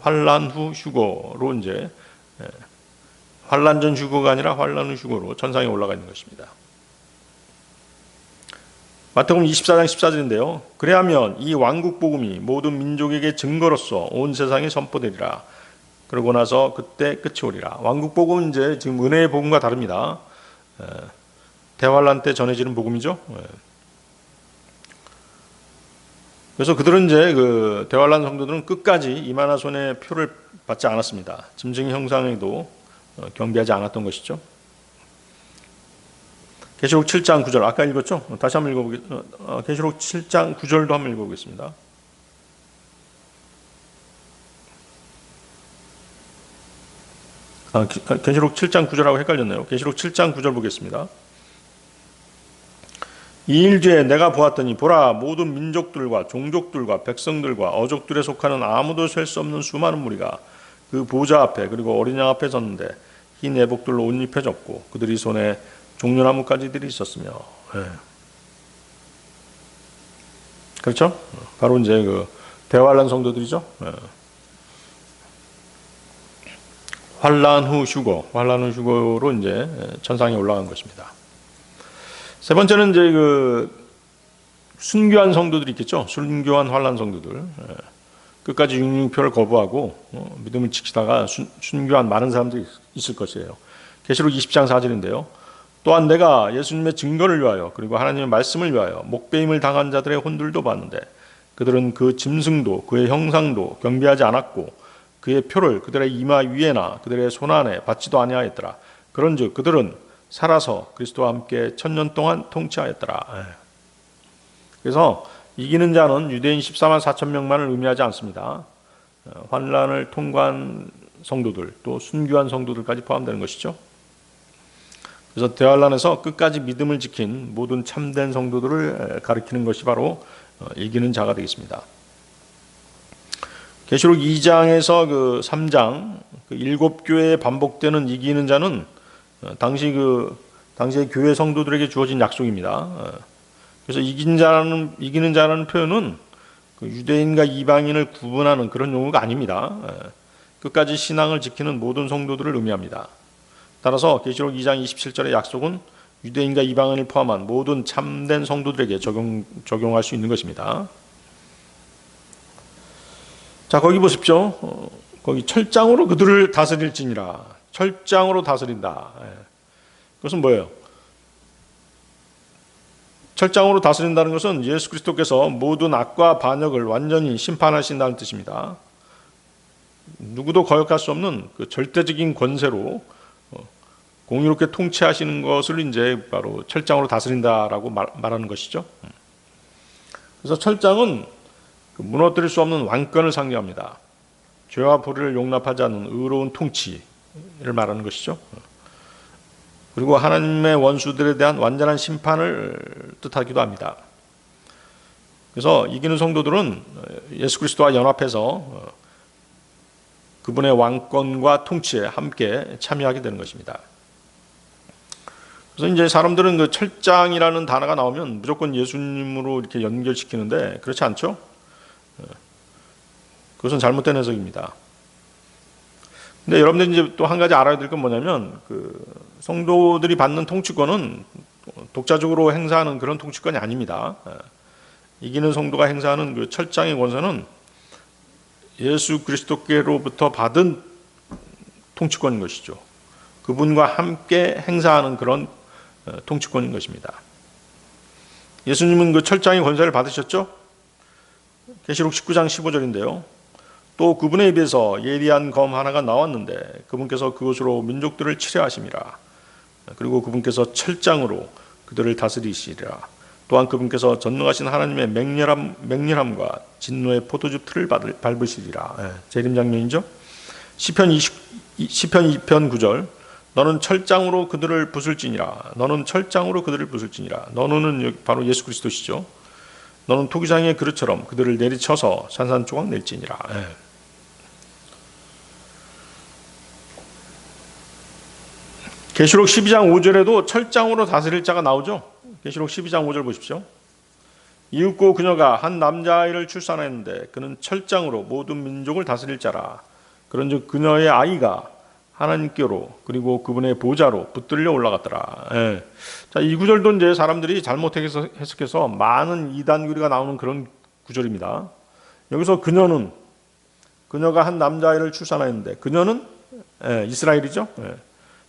[SPEAKER 1] 환난 후 휴거로 이제 환난 전 휴거가 아니라 환난 후 휴거로 천상에 올라가 있는 것입니다. 마태복음 24장 14절인데요. 그래야면 이 왕국 복음이 모든 민족에게 증거로서 온 세상에 선포되리라. 그러고 나서 그때 끝이 오리라. 왕국 복음은 이제 지금 은혜의 복음과 다릅니다. 대환난 때 전해지는 복음이죠. 그래서 그들은 이제 그 대환난 성도들은 끝까지 이마나 손의 표를 받지 않았습니다. 짐승의 형상에도 경배하지 않았던 것이죠. 계시록 7장 9절 아까 읽었죠? 다시 한번 읽어보겠습니다. 계시록 7장 9절도 한번 읽어보겠습니다. 계시록 7장 9절하고 헷갈렸네요. 계시록 7장 9절 보겠습니다. 이 일 뒤에 내가 보았더니 보라 모든 민족들과 종족들과 백성들과 어족들에 속하는 아무도 셀 수 없는 수많은 무리가 그 보좌 앞에 그리고 어린 양 앞에 섰는데 흰 애복들로 옷 입혀졌고 그들이 손에 종려나무 가지들이 있었으며. 그렇죠? 바로 이제 그 대환난 성도들이죠. 환난 후 휴거로 이제 천상에 올라간 것입니다. 세 번째는 이제 그 순교한 성도들이 있겠죠. 순교한 환난 성도들. 끝까지 융표를 거부하고 믿음을 지키다가 순교한 많은 사람들이 있을 것이에요. 계시록 20장 4절인데요. 또한 내가 예수님의 증거를 위하여 그리고 하나님의 말씀을 위하여 목배임을 당한 자들의 혼들도 봤는데 그들은 그 짐승도 그의 형상도 경배하지 않았고 그의 표를 그들의 이마 위에나 그들의 손 안에 받지도 아니하였더라. 그런즉 그들은 살아서 그리스도와 함께 천년 동안 통치하였더라. 그래서 이기는 자는 유대인 14만 4천 명만을 의미하지 않습니다. 환난을 통과한 성도들 또 순교한 성도들까지 포함되는 것이죠. 그래서 대환난에서 끝까지 믿음을 지킨 모든 참된 성도들을 가리키는 것이 바로 이기는 자가 되겠습니다. 계시록 2장에서 그 3장 그 7교회에 반복되는 이기는 자는 당시의 교회 성도들에게 주어진 약속입니다. 그래서 이기는 자라는 표현은 그 유대인과 이방인을 구분하는 그런 용어가 아닙니다. 끝까지 신앙을 지키는 모든 성도들을 의미합니다. 따라서 계시록 2장 27절의 약속은 유대인과 이방인을 포함한 모든 참된 성도들에게 적용할 수 있는 것입니다. 자, 거기 보십시오. 거기 철장으로 그들을 다스릴지니라. 철장으로 다스린다. 그것은 뭐예요? 철장으로 다스린다는 것은 예수 그리스도께서 모든 악과 반역을 완전히 심판하신다는 뜻입니다. 누구도 거역할 수 없는 그 절대적인 권세로 공의롭게 통치하시는 것을 이제 바로 철장으로 다스린다라고 말하는 것이죠. 그래서 철장은 무너뜨릴 수 없는 왕권을 상징합니다. 죄와 불의를 용납하지 않는 의로운 통치를 말하는 것이죠. 그리고 하나님의 원수들에 대한 완전한 심판을 뜻하기도 합니다. 그래서 이기는 성도들은 예수 그리스도와 연합해서 그분의 왕권과 통치에 함께 참여하게 되는 것입니다. 그래서 이제 사람들은 그 철장이라는 단어가 나오면 무조건 예수님으로 이렇게 연결시키는데 그렇지 않죠? 그것은 잘못된 해석입니다. 근데 여러분들이 이제 또 한 가지 알아야 될 건 뭐냐면 그 성도들이 받는 통치권은 독자적으로 행사하는 그런 통치권이 아닙니다. 이기는 성도가 행사하는 그 철장의 권세는 예수 그리스도께로부터 받은 통치권인 것이죠. 그분과 함께 행사하는 그런 통치권인 것입니다. 예수님은 그 철장의 권세를 받으셨죠? 계시록 19장 15절인데요. 또 그분에 입에서 예리한 검 하나가 나왔는데 그분께서 그것으로 민족들을 치려하심이라. 그리고 그분께서 철장으로 그들을 다스리시리라. 또한 그분께서 전능하신 하나님의 맹렬함과 진노의 포도주 틀을 밟으시리라. 재림 장면이죠. 시편 2편 9절. 너는 철장으로 그들을 부술지니라. 너는 철장으로 그들을 부술지니라. 너는 바로 예수 그리스도시죠. 너는 토기장의 그릇처럼 그들을 내리쳐서 산산조각 낼지니라. 계시록 12장 5절에도 철장으로 다스릴 자가 나오죠. 계시록 12장 5절 보십시오. 이윽고 그녀가 한 남자아이를 출산했는데 그는 철장으로 모든 민족을 다스릴 자라. 그런즉 그녀의 아이가 하나님께로 그리고 그분의 보좌로 붙들려 올라갔더라. 자, 이 구절도 이제 사람들이 잘못 해석해서 많은 이단교리가 나오는 그런 구절입니다. 여기서 그녀가 한 남자아이를 출산했는데 그녀는 이스라엘이죠.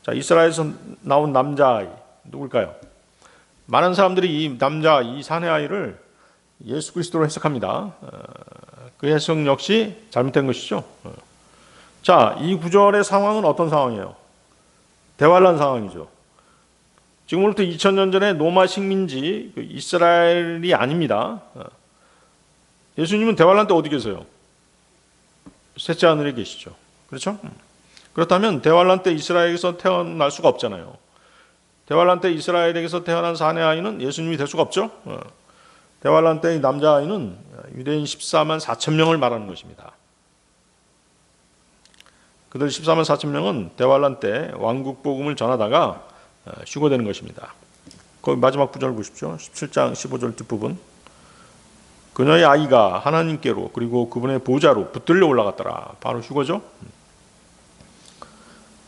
[SPEAKER 1] 자, 이스라엘에서 나온 남자아이 누굴까요? 많은 사람들이 이 사내아이를 예수 그리스도로 해석합니다. 그 해석 역시 잘못된 것이죠. 자, 이 구절의 상황은 어떤 상황이에요? 대환란 상황이죠. 지금으로부터 2000년 전에 로마 식민지 이스라엘이 아닙니다. 예수님은 대환란 때 어디 계세요? 셋째 하늘에 계시죠. 그렇죠? 그렇다면 대환란 때 이스라엘에서 태어날 수가 없잖아요. 대환란 때 이스라엘에게서 태어난 사내아이는 예수님이 될 수가 없죠. 대환란 때의 남자아이는 유대인 14만 4천 명을 말하는 것입니다. 그들 14만 4천 명은 대환란 때 왕국 복음을 전하다가 휴거되는 것입니다. 거기 마지막 구절 보십시오. 17장 15절 뒷부분. 그녀의 아이가 하나님께로 그리고 그분의 보좌로 붙들려 올라갔더라. 바로 휴거죠.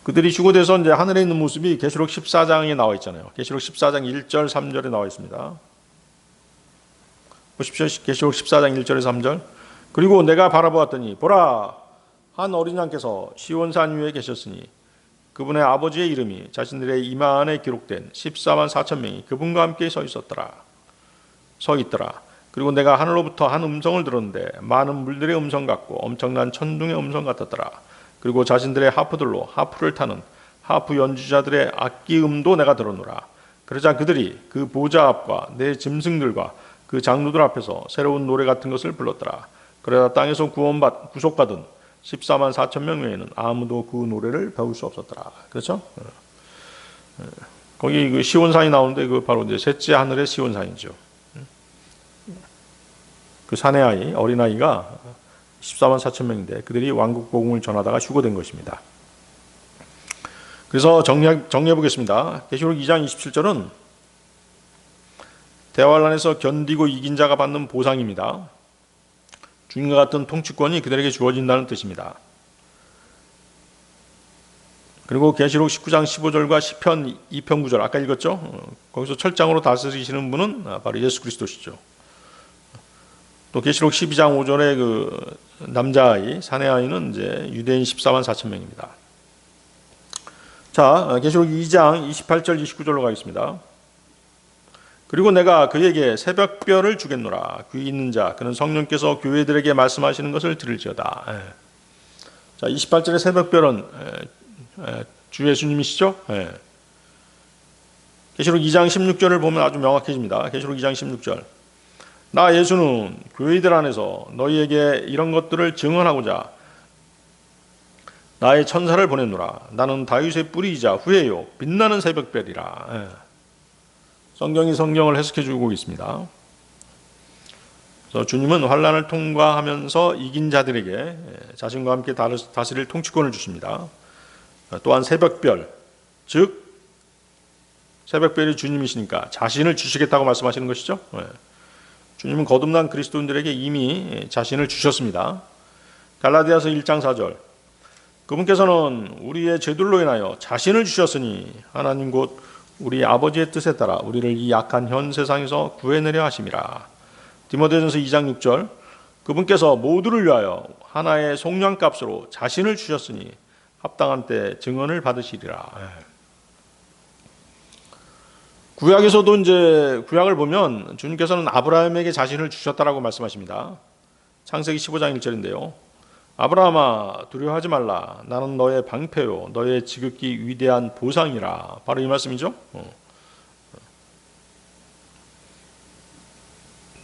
[SPEAKER 1] 그들이 휴거돼서 이제 하늘에 있는 모습이 계시록 14장에 나와 있잖아요. 계시록 14장 1절 3절에 나와 있습니다. 보십시오. 계시록 14장 1절에서 3절. 그리고 내가 바라보았더니 보라 한 어린 양께서 시온산 위에 계셨으니 그분의 아버지의 이름이 자신들의 이마 안에 기록된 14만 4천 명이 그분과 함께 서 있더라. 그리고 내가 하늘로부터 한 음성을 들었는데 많은 물들의 음성 같고 엄청난 천둥의 음성 같았더라. 그리고 자신들의 하프들로 하프를 타는 하프 연주자들의 악기음도 내가 들었노라. 그러자 그들이 그 보좌 앞과 내 짐승들과 그 장로들 앞에서 새로운 노래 같은 것을 불렀더라. 그러나 땅에서 구속받은 14만 4천 명 외에는 아무도 그 노래를 배울 수 없었더라. 그렇죠? 거기 그 시온산이 나오는데 그 바로 이제 셋째 하늘의 시온산이죠. 그 사내아이, 어린아이가 14만 4천 명인데 그들이 왕국 복음을 전하다가 휴거된 것입니다. 그래서 정리해 보겠습니다. 계시록 2장 27절은 대환란에서 견디고 이긴 자가 받는 보상입니다. 주님과 같은 통치권이 그들에게 주어진다는 뜻입니다. 그리고 계시록 19장 15절과 시편 2편 9절 아까 읽었죠? 거기서 철장으로 다스리시는 분은 바로 예수 그리스도시죠. 또 계시록 12장 5절의 그 남자아이, 사내아이는 이제 유대인 14만 4천 명입니다. 자, 계시록 2장 28절 29절로 가겠습니다. 그리고 내가 그에게 새벽별을 주겠노라. 귀 있는 자 그는 성령께서 교회들에게 말씀하시는 것을 들을지어다. 자, 28절의 새벽별은 주 예수님이시죠? 계시록 2장 16절을 보면 아주 명확해집니다. 계시록 2장 16절. 나 예수는 교회들 안에서 너희에게 이런 것들을 증언하고자 나의 천사를 보냈노라. 나는 다윗의 뿌리이자 후예요 빛나는 새벽별이라. 성경이 성경을 해석해주고 있습니다. 그래서 주님은 환난을 통과하면서 이긴 자들에게 자신과 함께 다스릴 통치권을 주십니다. 또한 새벽별, 즉 새벽별이 주님이시니까 자신을 주시겠다고 말씀하시는 것이죠. 주님은 거듭난 그리스도인들에게 이미 자신을 주셨습니다. 갈라디아서 1장 4절. 그분께서는 우리의 죄들로 인하여 자신을 주셨으니 하나님 곧 우리 아버지의 뜻에 따라 우리를 이 약한 현 세상에서 구해내려 하심이라. 디모데전서 2장 6절. 그분께서 모두를 위하여 하나의 속량값으로 자신을 주셨으니 합당한 때 증언을 받으시리라. 구약에서도 이제 구약을 보면 주님께서는 아브라함에게 자신을 주셨다라고 말씀하십니다. 창세기 15장 1절인데요. 아브라함아 두려워하지 말라. 나는 너의 방패요 너의 지극히 위대한 보상이라. 바로 이 말씀이죠.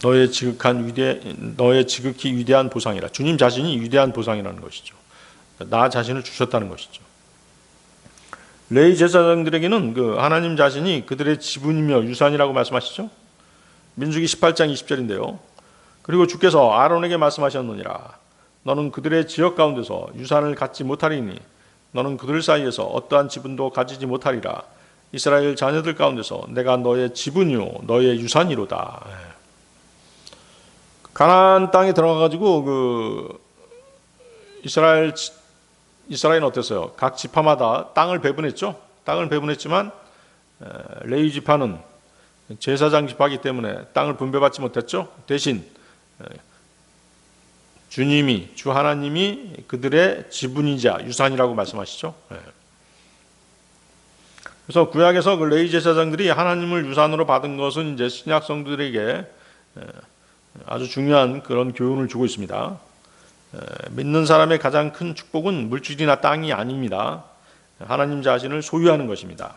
[SPEAKER 1] 너의 지극히 위대한 보상이라. 주님 자신이 위대한 보상이라는 것이죠. 나 자신을 주셨다는 것이죠. 레위 제사장들에게는 그 하나님 자신이 그들의 지분이며 유산이라고 말씀하시죠. 민수기 18장 20절인데요. 그리고 주께서 아론에게 말씀하셨느니라. 너는 그들의 지역 가운데서 유산을 갖지 못하리니 너는 그들 사이에서 어떠한 지분도 가지지 못하리라. 이스라엘 자녀들 가운데서 내가 너의 지분이요 너의 유산이로다. 가나안 땅에 들어가가지고 그 이스라엘은 어땠어요? 각 지파마다 땅을 배분했죠. 땅을 배분했지만 레위 지파는 제사장 지파이기 때문에 땅을 분배받지 못했죠. 대신 주 하나님이 그들의 지분이자 유산이라고 말씀하시죠. 그래서 구약에서 그 레위 제사장들이 하나님을 유산으로 받은 것은 이제 신약 성도들에게 아주 중요한 그런 교훈을 주고 있습니다. 믿는 사람의 가장 큰 축복은 물질이나 땅이 아닙니다. 하나님 자신을 소유하는 것입니다.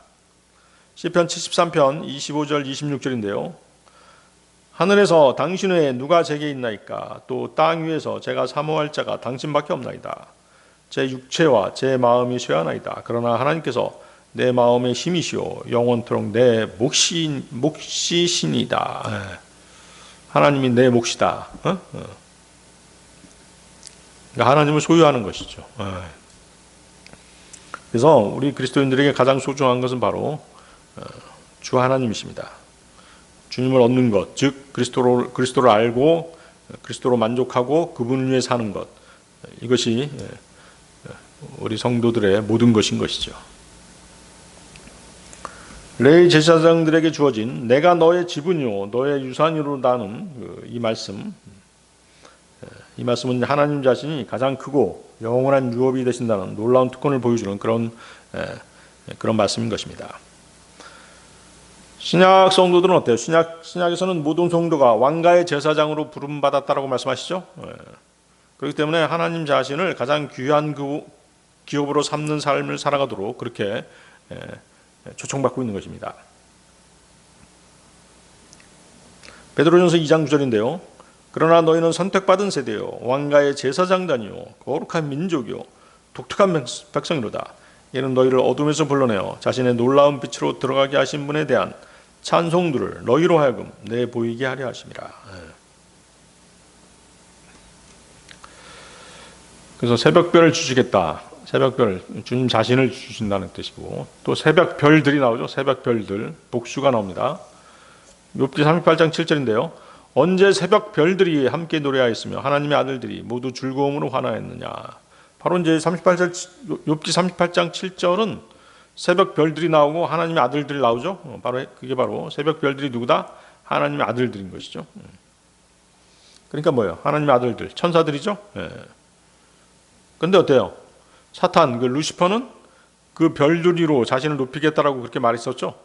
[SPEAKER 1] 시편 73편 25절 26절인데요. 하늘에서 당신 외에 누가 제게 있나이까? 또 땅 위에서 제가 사모할 자가 당신밖에 없나이다. 제 육체와 제 마음이 쇠하나이다. 그러나 하나님께서 내 마음의 힘이시오 영원토록 내 몫이시니다. 하나님이 내 몫이다. 하나님을 소유하는 것이죠. 그래서 우리 그리스도인들에게 가장 소중한 것은 바로 주 하나님이십니다. 주님을 얻는 것, 즉 그리스도를 알고 그리스도로 만족하고 그분을 위해 사는 것, 이것이 우리 성도들의 모든 것인 것이죠. 레위 제사장들에게 주어진 내가 너의 지분이요 너의 유산이로다는 이 말씀은 하나님 자신이 가장 크고 영원한 유업이 되신다는 놀라운 특권을 보여주는 그런 말씀인 것입니다. 신약 성도들은 어때요? 신약에서는 모든 성도가 왕가의 제사장으로 부름받았다라고 말씀하시죠. 그렇기 때문에 하나님 자신을 가장 귀한 기업으로 삼는 삶을 살아가도록 그렇게 초청받고 있는 것입니다. 베드로전서 2장 9절인데요. 그러나 너희는 선택받은 세대요 왕가의 제사장단이요 거룩한 민족이요 독특한 백성이로다. 이는 너희를 어둠에서 불러내어 자신의 놀라운 빛으로 들어가게 하신 분에 대한 찬송들을 너희로 하여금 내보이게 하려 하심이라. 그래서 새벽별을 주시겠다. 새벽별, 주님 자신을 주신다는 뜻이고, 또 새벽별들이 나오죠. 새벽별들, 복수가 나옵니다. 욥기 38장 7절인데요. 언제 새벽별들이 함께 노래하였으며 하나님의 아들들이 모두 즐거움으로 환호했느냐. 바로 이제 욥기 38장 7절은 새벽별들이 나오고 하나님의 아들들이 나오죠. 그게 바로 새벽별들이 누구다? 하나님의 아들들인 것이죠. 그러니까 뭐예요? 하나님의 아들들, 천사들이죠. 그런데 어때요? 사탄, 루시퍼는 그 별들 위로 자신을 높이겠다라고 그렇게 말했었죠.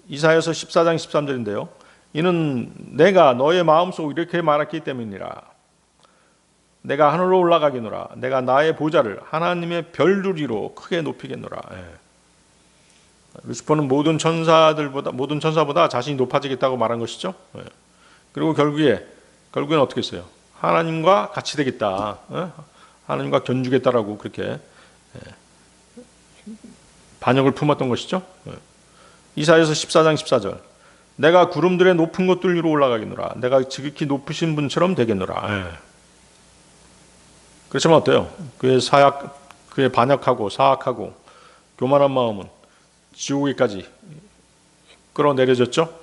[SPEAKER 1] 이사야서 14장 13절인데요. 이는 내가 너의 마음속 이렇게 말했기 때문이라. 내가 하늘로 올라가겠노라. 내가 나의 보좌를 하나님의 별들 위로 크게 높이겠노라. 루시퍼는 모든 천사보다 자신이 높아지겠다고 말한 것이죠. 그리고 결국엔 어떻게 했어요? 하나님과 같이 되겠다. 하나님과 견주겠다라고 그렇게 반역을 품었던 것이죠. 이사야서 14장 14절. 내가 구름들의 높은 곳들 위로 올라가겠노라. 내가 지극히 높으신 분처럼 되겠노라. 그렇지만 어때요? 그의 반역하고 사악하고 교만한 마음은 지옥에까지 끌어내려졌죠.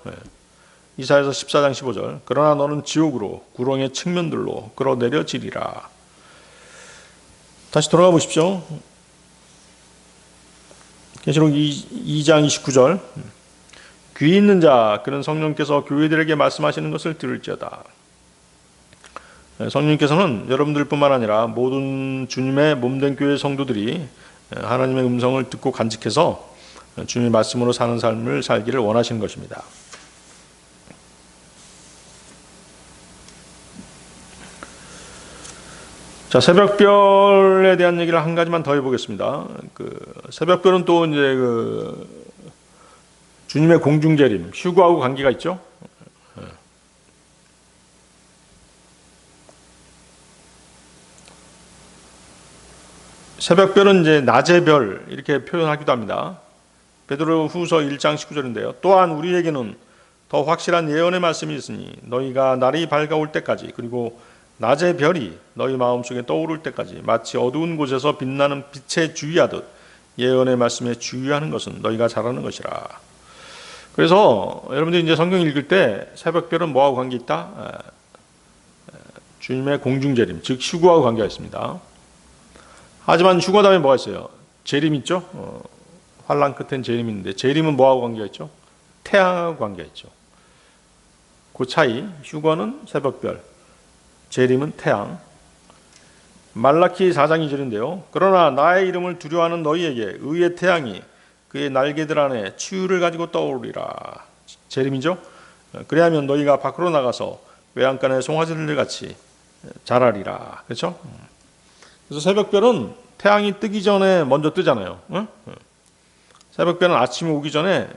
[SPEAKER 1] 이사야서 14장 15절. 그러나 너는 지옥으로 구렁의 측면들로 끌어내려지리라. 다시 돌아가 보십시오. 계시록 2장 29절. 귀 있는 자 그는 성령께서 교회들에게 말씀하시는 것을 들을지어다. 성령께서는 여러분들뿐만 아니라 모든 주님의 몸된 교회 성도들이 하나님의 음성을 듣고 간직해서 주님의 말씀으로 사는 삶을 살기를 원하시는 것입니다. 자, 새벽별에 대한 얘기를 한 가지만 더 해보겠습니다. 새벽별은 또 이제 주님의 공중재림, 휴거하고 관계가 있죠. 새벽별은 이제 낮의 별 이렇게 표현하기도 합니다. 베드로후서 1장 19절인데요. 또한 우리에게는 더 확실한 예언의 말씀이 있으니 너희가 날이 밝아올 때까지 그리고 낮의 별이 너희 마음속에 떠오를 때까지 마치 어두운 곳에서 빛나는 빛에 주의하듯 예언의 말씀에 주의하는 것은 너희가 잘하는 것이라. 그래서 여러분들이 이제 성경 읽을 때 새벽별은 뭐하고 관계 있다? 주님의 공중재림, 즉 휴거하고 관계가 있습니다. 하지만 휴거 다음에 뭐가 있어요? 재림 있죠? 환란 끝엔 재림이 있는데 재림은 뭐하고 관계가 있죠? 태양하고 관계가 있죠. 그 차이, 휴거는 새벽별, 재림은 태양. 말라키 4장 2절인데요. 그러나 나의 이름을 두려워하는 너희에게 의의 태양이 그의 날개들 안에 치유를 가지고 떠오르리라. 재림이죠. 그리하면 너희가 밖으로 나가서 외양간의 송아지들 같이 자라리라. 그렇죠? 그래서 새벽별은 태양이 뜨기 전에 먼저 뜨잖아요. 새벽별은 아침에 오기 전에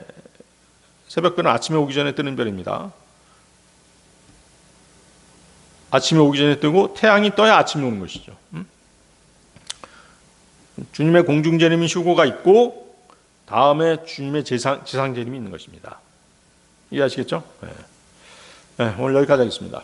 [SPEAKER 1] 뜨는 별입니다. 아침에 오기 전에 뜨고 태양이 떠야 아침이 오는 것이죠. 주님의 공중재림인 휴거가 있고 다음에 주님의 지상재림이 있는 것입니다. 이해하시겠죠? 네, 오늘 여기까지 하겠습니다.